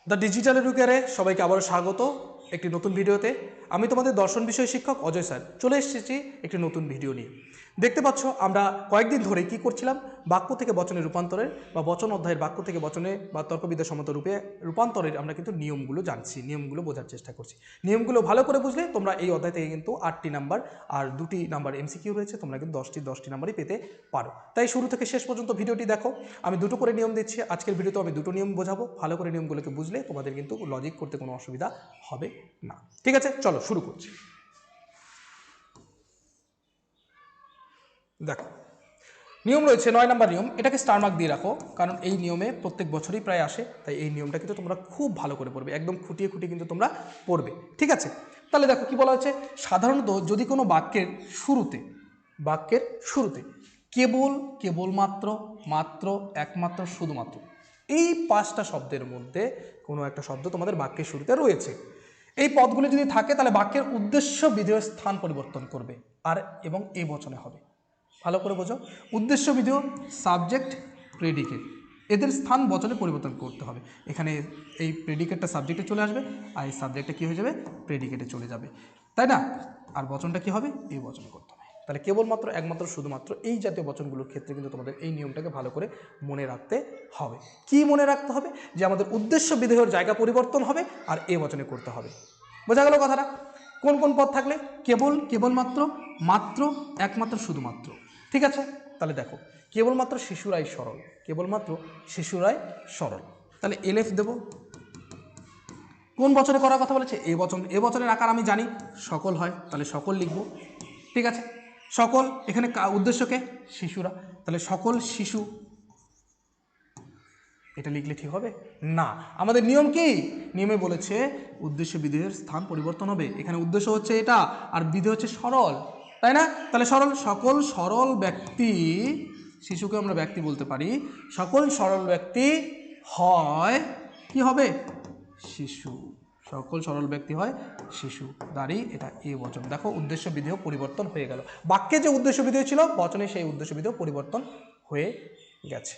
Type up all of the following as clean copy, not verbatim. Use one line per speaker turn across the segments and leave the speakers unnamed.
The digital এডুকেয়ারে সবাইকে আবারও স্বাগত একটি নতুন ভিডিওতে। আমি তোমাদের দর্শন বিষয় শিক্ষক অজয় স্যার চলে এসেছি একটি নতুন ভিডিও নিয়ে। দেখতে পাচ্ছ আমরা কয়েকদিন ধরে কি করছিলাম, বাক্য থেকে বচনে রূপান্তরের বা বচন অধ্যায়ের বাক্য থেকে বচনে বা তর্কবিদ্যা সম্মত রূপে রূপান্তরের আমরা কিন্তু নিয়মগুলো জানছি, নিয়মগুলো বোঝার চেষ্টা করছি। নিয়মগুলো ভালো করে বুঝলে তোমরা এই অধ্যায় থেকে কিন্তু 8টি নাম্বার আর 2টি নাম্বার এমসিকিউ রয়েছে, তোমরা কিন্তু 10টি নাম্বারই পেতে পারো। তাই শুরু থেকে শেষ পর্যন্ত ভিডিওটি দেখো। আমি দুটো করে নিয়ম দিচ্ছি, আজকের ভিডিওতে আমি দুটো নিয়ম বোঝাবো। ভালো করে নিয়মগুলোকে বুঝলে তোমাদের কিন্তু লজিক করতে কোনো অসুবিধা হবে না। ঠিক আছে, চলো শুরু করছি। দেখো, নিয়ম রয়েছে 9 নাম্বার নিয়ম। এটাকে স্টার মার্ক দিয়ে রাখো, কারণ এই নিয়মে প্রত্যেক বছরই প্রায় আসে। তাই এই নিয়মটা কিন্তু তোমরা খুব ভালো করে পড়বে, একদম খুঁটিয়ে খুঁটিয়ে কিন্তু তোমরা পড়বে। ঠিক আছে, তাহলে দেখো কি বলা হচ্ছে। সাধারণত যদি কোনো বাক্যের শুরুতে কেবলমাত্র, মাত্র, একমাত্র, শুধুমাত্র এই 5টা শব্দের মধ্যে কোনো একটা শব্দ তোমাদের বাক্যের শুরুতে রয়েছে, এই পদগুলি যদি থাকে তাহলে বাক্যের উদ্দেশ্য বিধেয় স্থান পরিবর্তন করবে আর এবং এই বচনে হবে। ভালো করে বোঝো, উদ্দেশ্য বিধেয়, সাবজেক্ট, প্রেডিকেট, এদের স্থান বচনে পরিবর্তন করতে হবে। এখানে এই প্রেডিকেটটা সাবজেক্টে চলে আসবে আর এই সাবজেক্টটা কী হয়ে যাবে, প্রেডিকেটে চলে যাবে, তাই না? আর বচনটা কি হবে, এই বচনে করতে হবে। তাহলে কেবলমাত্র, একমাত্র, শুধুমাত্র এই জাতীয় বচনগুলোর ক্ষেত্রে কিন্তু তোমাদের এই নিয়মটাকে ভালো করে মনে রাখতে হবে। কি মনে রাখতে হবে? যে আমাদের উদ্দেশ্য বিধেয়র জায়গা পরিবর্তন হবে আর এ বচনে করতে হবে। বোঝা গেল কথাটা? কোন কোন পদ থাকলে? কেবলমাত্র, মাত্র, একমাত্র, শুধুমাত্র। ঠিক আছে, তাহলে দেখো, কেবলমাত্র শিশুরাই সরল, কেবলমাত্র শিশুরাই সরল, তাহলে এলএফ দেব। কোন বচনে করার কথা বলেছে? এ বচন। এ বচনের আকার আমি জানি সকল হয়, তাহলে সকল লিখব। ঠিক আছে, সকল, এখানে উদ্দেশ্যকে শিশুরা, তাহলে সকল শিশু, এটা লিখলে ঠিক হবে না। আমাদের নিয়ম কি? নিয়মে বলেছে উদ্দেশ্য বিধেয়ের স্থান পরিবর্তন হবে। এখানে উদ্দেশ্য হচ্ছে এটা আর বিধেয় হচ্ছে সরল, তাই না? তাহলে সরল, সকল সরল ব্যক্তি, শিশুকে আমরা ব্যক্তি বলতে পারি, সকল সরল ব্যক্তি হয় কি হবে, শিশু। সকল সরল ব্যক্তি হয় শিশু, দাঁড়ি, এটা এ বচন। দেখো উদ্দেশ্য বিধেয় পরিবর্তন হয়ে গেল, বাক্যে যে উদ্দেশ্য বিধেয় ছিল বচনে সেই উদ্দেশ্য বিধেয় পরিবর্তন হয়ে গেছে।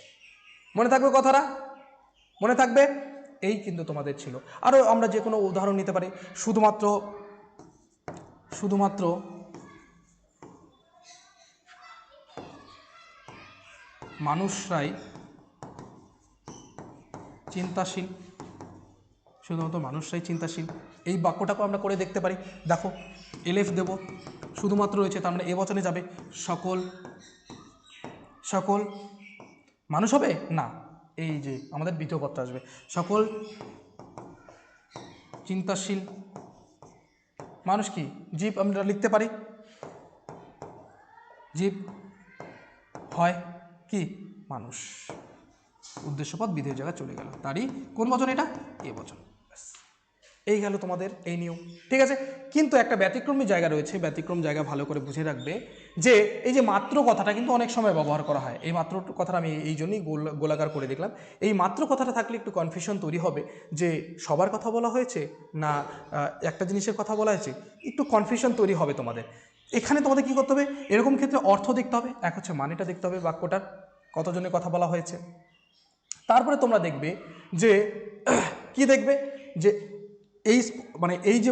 মনে থাকবে কথাটা? মনে থাকবে? এই কিন্তু তোমাদের ছিল। আরও আমরা যে কোনো উদাহরণ নিতে পারি। শুধুমাত্র মানুষরাই চিন্তাশীল, শুধুমাত্র মানুষরাই চিন্তাশীল, এই বাক্যটাকে আমরা করে দেখতে পারি। দেখো, এলএফ দেব, শুধুমাত্র রয়েছে তার মানে এ বচনে যাবে সকল মানুষ হবে না, এই যে আমাদের দ্বিতীয় পদটা আসবে, সকল চিন্তাশীল মানুষ কি জীব, আমরা লিখতে পারি জীব হয় কি মানুষ। উদ্দেশ্যপদ বিধেয় জায়গায় চলে গেল, তারই কোন বচন? এটা এ বচন। এই গেল তোমাদের এই নিয়ম। ঠিক আছে, কিন্তু একটা ব্যতিক্রমী জায়গা রয়েছে, ব্যতিক্রম জায়গা ভালো করে বুঝে রাখবে যে এই যে মাত্র কথাটা কিন্তু অনেক সময় ব্যবহার করা হয়। এই মাত্র কথাটা আমি এই জন্যই গোলাকার করে দেখলাম। এই মাত্র কথাটা থাকলে একটু কনফিউশন তৈরি হবে যে সবার কথা বলা হয়েছে না একটা জিনিসের কথা বলা হয়েছে, একটু কনফিউশন তৈরি হবে তোমাদের। এখানে তোমাদের কী করতে হবে, এরকম ক্ষেত্রে অর্থ দেখতে হবে, এক হচ্ছে মানেটা দেখতে হবে, বাক্যটার কতজনের কথা বলা হয়েছে। তারপরে তোমরা দেখবে যে কি দেখবে, যে এই যে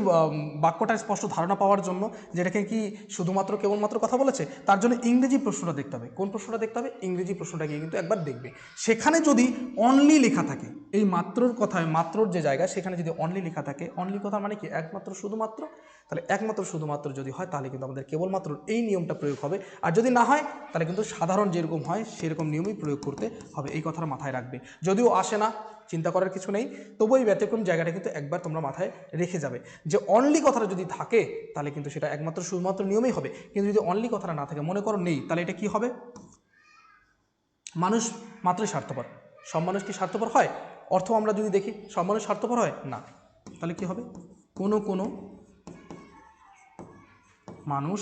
বাক্যটার স্পষ্ট ধারণা পাওয়ার জন্য, যেটাকে কি শুধুমাত্র কেবলমাত্র কথা বলেছে, তার জন্য ইংরেজি প্রশ্নটা দেখতে হবে। কোন প্রশ্নটা দেখতে হবে? ইংরেজি প্রশ্নটা গিয়ে কিন্তু একবার দেখবে। সেখানে যদি অনলি লেখা থাকে, এই মাত্রর কথায়, মাত্রর যে জায়গা সেখানে যদি অনলি লেখা থাকে, অনলি কথা মানে কি একমাত্র শুধুমাত্র, তাহলে একমাত্র শুধুমাত্র যদি হয় তাহলে কিন্তু আমাদের কেবলমাত্র এই নিয়মটা প্রয়োগ হবে। আর যদি না হয় তাহলে কিন্তু সাধারণ যেরকম হয় সেরকম নিয়মই প্রয়োগ করতে হবে। এই কথাটা মাথায় রাখবে। যদিও আসে না, চিন্তা করার কিছু নেই, তবু এই ব্যতিক্রম জায়গাটা কিন্তু একবার তোমরা মাথায় রেখে যাবে যে অনলি কথাটা যদি থাকে তাহলে কিন্তু সেটা একমাত্র শুধুমাত্র নিয়মই হবে। কিন্তু যদি অনলি কথাটা না থাকে, মনে করো নেই, তাহলে এটা কি হবে? মানুষ মাত্রই স্বার্থপর। সব মানুষ কি স্বার্থপর হয়? অর্থ আমরা যদি দেখি, সব মানুষ স্বার্থপর হয় না, তাহলে কি হবে? কোনো কোনো মানুষ,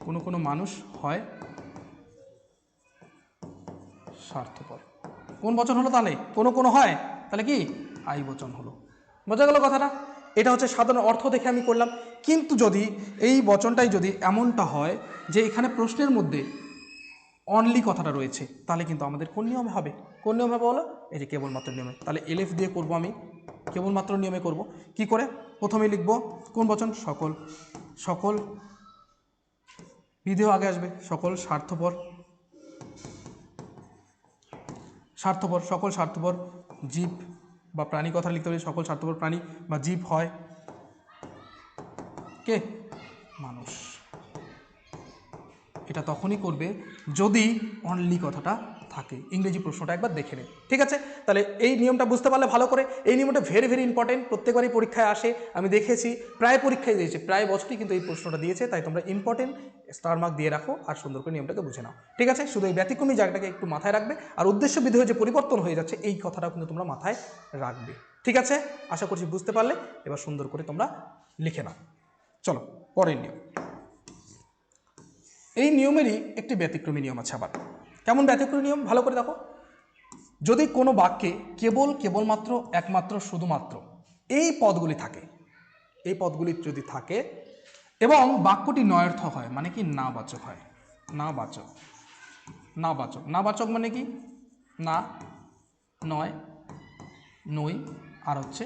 কোনো কোনো মানুষ হয় স্বার্থপর। কোন বচন হলো তাহলে? কোনো কোনো হয়, তাহলে কি আই বচন হলো। বোঝা গেল কথাটা? এটা হচ্ছে সাধারণ অর্থ দেখে আমি করলাম। কিন্তু যদি এই বচনটাই যদি এমনটা হয় যে এখানে প্রশ্নের মধ্যে অনলি কথাটা রয়েছে, তাহলে কিন্তু আমাদের কোন নিয়মে হবে? কোন নিয়মে হবে বলো? এই যে কেবলমাত্র নিয়মে। তাহলে এলএফ দিয়ে করব আমি, কেবলমাত্র নিয়মে করব। কি করে? প্রথমে লিখব কোন বচন? সকল। সকল বিধেয় আগে আসবে, সকল স্বার্থপর, স্বার্থপর, সকল স্বার্থপর জীব বা প্রাণী কথা লিখতে হবে, সকল স্বার্থপর প্রাণী বা জীব হয় কে? মানুষ। এটা তখনই করবে যদি অনলি কথাটা থাকে। ইংরেজি প্রশ্নটা একবার দেখে নিন, ঠিক আছে? তাহলে এই নিয়মটা বুঝতে পারলে ভালো করে। এই নিয়মটা ভেরি ভেরি ইম্পর্টেন্ট, প্রত্যেকবারই পরীক্ষায় আসে, আমি দেখেছি প্রায় পরীক্ষায় দিয়েছে, প্রায় বছরই কিন্তু এই প্রশ্নটা দিয়েছে। তাই তোমরা ইম্পর্টেন্ট স্টার মার্ক দিয়ে রাখো আর সুন্দর করে নিয়মটাকে বুঝে নাও, ঠিক আছে? শুধু এই ব্যতিক্রমী জায়গাটাকে একটু মাথায় রাখবে, আর উদ্দেশ্য বিধেয় যে পরিবর্তন হয়ে যাচ্ছে এই কথাটাও কিন্তু তোমরা মাথায় রাখবে, ঠিক আছে? আশা করছি বুঝতে পারলে। এবার সুন্দর করে তোমরা লিখে নাও। চলো পরের নিয়ম। এই নিয়মেরই একটি ব্যতিক্রমী নিয়ম আছে আবার। কেমন ব্যতিক্রমী নিয়ম? ভালো করে দেখো। যদি কোনো বাক্যে কেবল, কেবলমাত্র, একমাত্র, শুধুমাত্র এই পদগুলি থাকে, এই পদগুলি যদি থাকে এবং বাক্যটি নয়ার্থক হয়, মানে কি নাবাচক হয়, নাবাচক, নাবাচক, নাবাচক মানে কি? না, নয়, নই আর হচ্ছে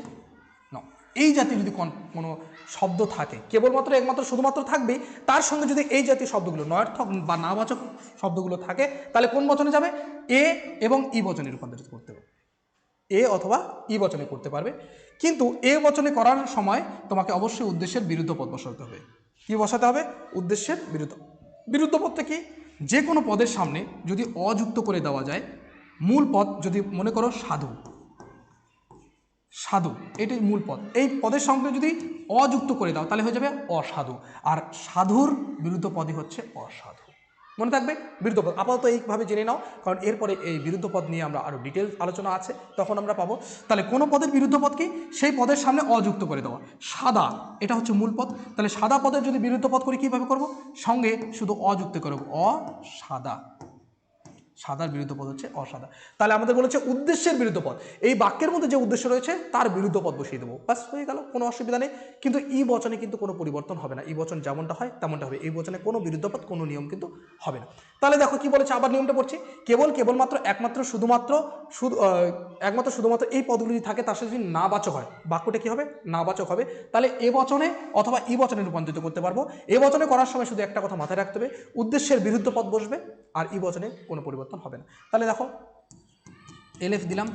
ন, এই জাতীয় যদি কোনো শব্দ থাকে, কেবলমাত্র, একমাত্র, শুধুমাত্র থাকবেই, তার সঙ্গে যদি এই জাতীয় শব্দগুলো নয়ার্থক বা নাবাচক শব্দগুলো থাকে, তাহলে কোন বচনে যাবে? এ এবং ই বচনে রূপান্তরিত করতে হবে, এ অথবা ই বচনে করতে পারবে। কিন্তু এ বচনে করার সময় তোমাকে অবশ্যই উদ্দেশ্যের বিরুদ্ধ পদ বসাতে হবে। কি বসাতে হবে? উদ্দেশ্যের বিরুদ্ধ। বিরুদ্ধ পদটা কি? যে কোনো পদের সামনে যদি অযুক্ত করে দেওয়া যায়, মূল পদ যদি মনে করো সাধু, সাধু এটাই মূল পদ, এই পদের সঙ্গে যদি অযুক্ত করে দাও তাহলে হয়ে যাবে অসাধু, আর সাধুর বিরুদ্ধ পদই হচ্ছে অসাধু। মনে থাকবে বিরুদ্ধ পদ। আপাতত এইভাবে জেনে নাও, কারণ এরপরে এই বিরুদ্ধ পদ নিয়ে আমরা আরও ডিটেলস আলোচনা আছে, তখন আমরা পাবো। তাহলে কোনো পদের বিরুদ্ধ পদ কি? সেই পদের সামনে অযুক্ত করে দেওয়া। সাদা এটা হচ্ছে মূল পদ, তাহলে সাদা পদের যদি বিরুদ্ধ পদ করি কীভাবে করব? সঙ্গে শুধু অযুক্ত করব, অসাদা। সাদার বিরুদ্ধ পদ হচ্ছে অসাদা। তাহলে আমাদের বলেছে উদ্দেশ্যের বিরুদ্ধ পদ, এই বাক্যের মধ্যে যে উদ্দেশ্য রয়েছে তার বিরুদ্ধ পদ বসিয়ে দেবো, বাস হয়ে গেল, কোনো অসুবিধা নেই। কিন্তু ই বচনে কিন্তু কোনো পরিবর্তন হবে না, ই বচন যেমনটা হয় তেমনটা হবে, এই বচনে কোনো বিরুদ্ধ পদ, কোনো নিয়ম কিন্তু হবে না। তাহলে দেখো কি বলেছে, আবার নিয়মটা পড়ছি। কেবল, কেবলমাত্র, একমাত্র, শুধুমাত্র, একমাত্র, শুধুমাত্র এই পদগুলি যদি থাকে তার সাথে যদি নাবাচক হয়, বাক্যটা কি হবে? নাবাচক হবে। তাহলে এ বচনে অথবা ই বচনে রূপান্তরিত করতে পারবো। এ বচনে করার সময় শুধু একটা কথা মাথায় রাখতে হবে, উদ্দেশ্যের বিরুদ্ধ পদ বসবে, আর ই বচনে কোনো পরিবর্তন হবে না। তাহলে দেখো এলএফ দিলাম।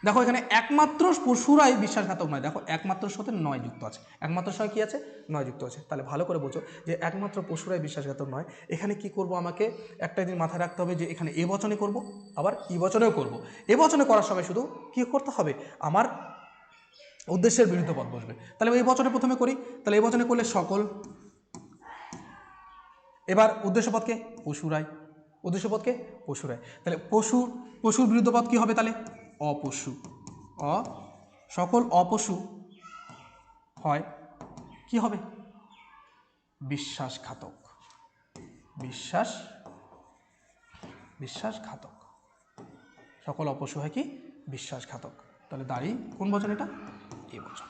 দেখো এখানে একমাত্র পশুরাই বিশ্বাসঘাতক নয়, দেখো একমাত্র সাথে নয় যুক্ত আছে, একমাত্র সঙ্গে কি আছে? নয় যুক্ত আছে। তাহলে ভালো করে বোঝো যে একমাত্র পশুরাই বিশ্বাসঘাতক নয়। এখানে কি করব? আমাকে একটা দিন মাথায় রাখতে হবে যে এখানে এ বচনে করব, আবার ই বচনেও করব। এ বচনে করার সময় শুধু কি করতে হবে? আমার উদ্দেশ্যের বিরুদ্ধ পদ বসবে। তাহলে এই বচনে প্রথমে করি, তাহলে এই বচনে করলে সকল, এবার উদ্দেশ্য পদকে পশুরাই, উদ্দেশ্য পদকে পশুরাই। তাহলে পশুর বিরুদ্ধ পদ কি হবে? তাহলে অপশু, সকল অপশু হয় কি হবে? বিশ্বাসঘাতক, বিশ্বাসঘাতক, সকল অপশু হয় কি? বিশ্বাসঘাতক। তাহলে দাঁড়ি কোন বচন? এটা এ বচন।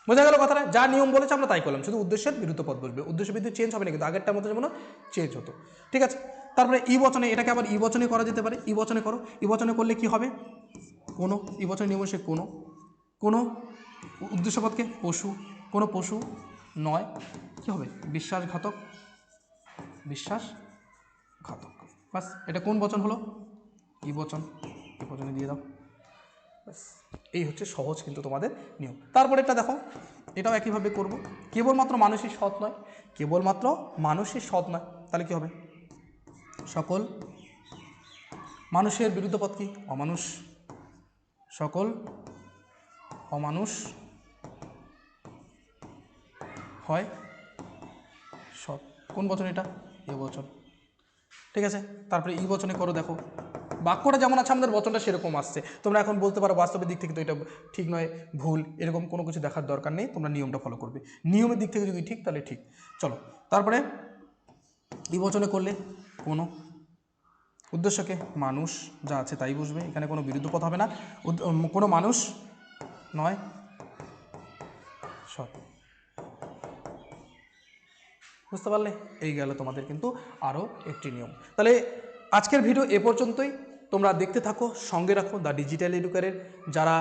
বোঝা গেল কথাটা? যা নিয়ম বলেছে আমরা তাই করলাম, শুধু উদ্দেশ্যের বিরুদ্ধ পদ বসবে, উদ্দেশ্য বিরুদ্ধ চেঞ্জ হবে না, কিন্তু আগেরটার মতো যেমন চেঞ্জ হতো, ঠিক আছে? তারপরে ই বচনে, এটাকে আবার ই বচনে করা যেতে পারে। ই বচনে করো, ই বচনে করলে কি হবে? কোনো, ই বচনে নিয়ম সে কোনো, কোনো উদ্দেশ্য পদকে পশু, কোনো পশু নয় কি হবে? বিশ্বাসঘাতক, বিশ্বাসঘাতক। বাস, এটা কোন বচন হলো? ই বচন, ই বচনে দিয়ে দাও। বাস, এই হচ্ছে সহজ কিন্তু তোমাদের নিয়ম। তারপরে এটা দেখো, এটাও একইভাবে করব। কেবলমাত্র মানুষই সৎ নয়, কেবলমাত্র মানুষই সৎ নয়, তাহলে কি হবে? সকল মানুষের বিরুদ্ধ পদ কি? অমানুষ, সকল অমানুষ হয় সৎ। কোন বচন এটা? এ বচন, ঠিক আছে? তারপরে ই বচনে করো, দেখো বাক্যটা যেমন আছে আমাদের বচনটা সেরকম আসছে। তোমরা এখন বলতে পারো বাস্তবের দিক থেকে তো এটা ঠিক নয়, ভুল, এরকম কোনো কিছু দেখার দরকার নেই, তোমরা নিয়মটা ফলো করবে। নিয়মের দিক থেকে যদি ঠিক তাহলে ঠিক। চলো তারপরে ই বচনে করলে কোনো, উদ্দেশ্যকে মানুষ যা আছে তাই বুঝবে, এখানে কোনো বিরুদ্ধ পদ হবে না। কোনো মানুষ নয় সৎ। বুঝতে পারলে? এই গেল তোমাদের কিন্তু আরও একটি নিয়ম। তাহলে আজকের ভিডিও এ পর্যন্তই। তোমরা দেখতে থাকো, সঙ্গে রাখো দ্য ডিজিটাল এডুকেয়ারের। যারা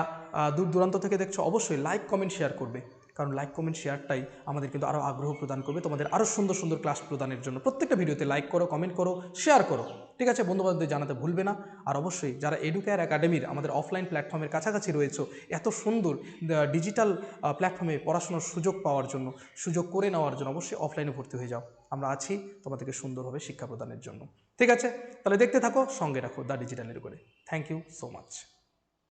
দূর দূরান্ত থেকে দেখছো অবশ্যই লাইক কমেন্ট শেয়ার করবে, কারণ লাইক কমেন্ট শেয়ারটাই আমাদের কিন্তু আরও আগ্রহ প্রদান করবে তোমাদের আরও সুন্দর সুন্দর ক্লাস প্রদানের জন্য। প্রত্যেকটা ভিডিওতে লাইক করো, কমেন্ট করো, শেয়ার করো, ঠিক আছে? বন্ধুবান্ধবদের জানাতে ভুলবে না। আর অবশ্যই যারা এডুকেয়ার একাডেমির আমাদের অফলাইন প্ল্যাটফর্মের কাছাকাছি রয়েছে, এত সুন্দর ডিজিটাল প্ল্যাটফর্মে পড়াশোনার সুযোগ পাওয়ার জন্য, সুযোগ করে নেওয়ার জন্য অবশ্যই অফলাইনে ভর্তি হয়ে যাও। আমরা আছি তোমাদেরকে সুন্দরভাবে শিক্ষা প্রদানের জন্য, ঠিক আছে? তাহলে দেখতে থাকো, সঙ্গে রাখো the Digital Educare. Thank you so much.